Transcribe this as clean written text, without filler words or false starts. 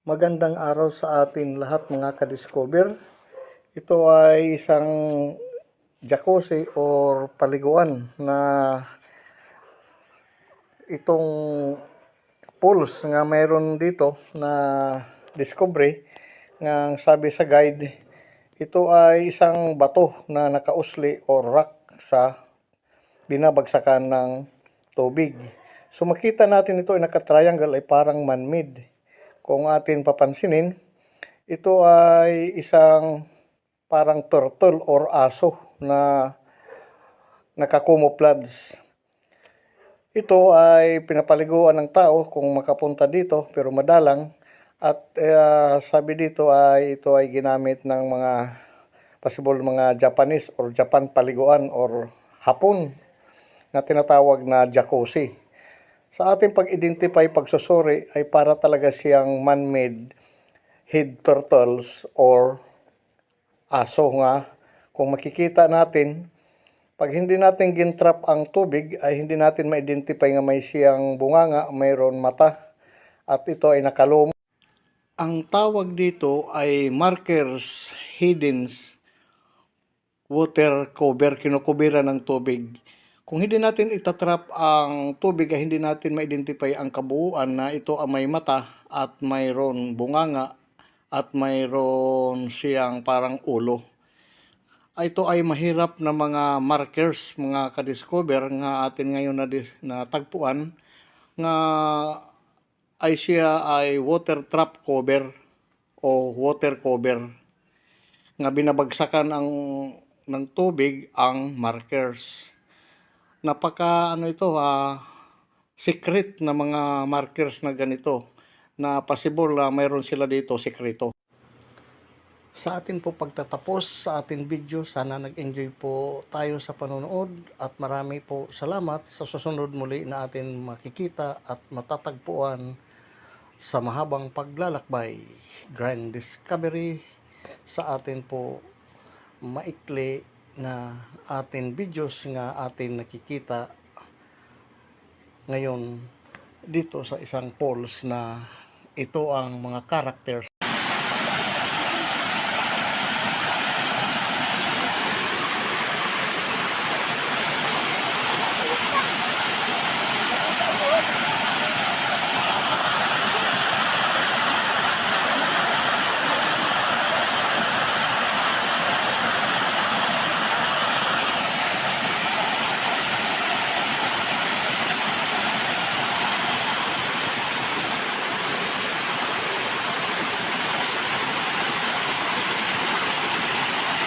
Magandang araw sa atin lahat mga ka-discover. Ito ay isang jacuzzi or paliguan na itong pools nga mayroon dito na discovery nga sabi sa guide, ito ay isang bato na nakausli or rock sa binabagsakan ng tubig. So makita natin ito ay naka-triangle ay parang man-made. Kung atin papansinin, ito ay isang parang turtle or aso na nakakumoplads. Ito ay pinapaliguan ng tao kung makapunta dito pero madalang at sabi dito ay ito ay ginamit ng mga possible mga Japanese or Japan paliguan or Hapon na tinatawag na jacuzzi. Sa ating pag-identify, pagsusuri ay para talaga siyang man-made head turtles or aso nga. Kung makikita natin, pag hindi natin gintrap ang tubig ay hindi natin ma-identify nga may siyang bunganga, mayroon mata at ito ay nakalum. Ang tawag dito ay markers hidden water cover, kinukubira ng tubig. Kung hindi natin itatrap ang tubig ay hindi natin ma-identify ang kabuuan na ito ay may mata at mayroon bunganga at mayroon siyang parang ulo. Ito ay mahirap na mga markers, mga ka-discover nga atin ngayon na tagpuan nga ay siya ay water trap cover o water cover nga binabagsakan ng tubig ang markers. Napaka secret na mga markers na ganito na possible na mayroon sila dito sekreto. Sa atin po pagtatapos sa ating video, sana nag-enjoy po tayo sa panonood at marami po salamat. Sa susunod muli na atin makikita at matatagpuan sa mahabang paglalakbay, Grand Discovery, sa atin po maikli na atin videos nga atin nakikita ngayon dito sa isang polls na ito ang mga characters.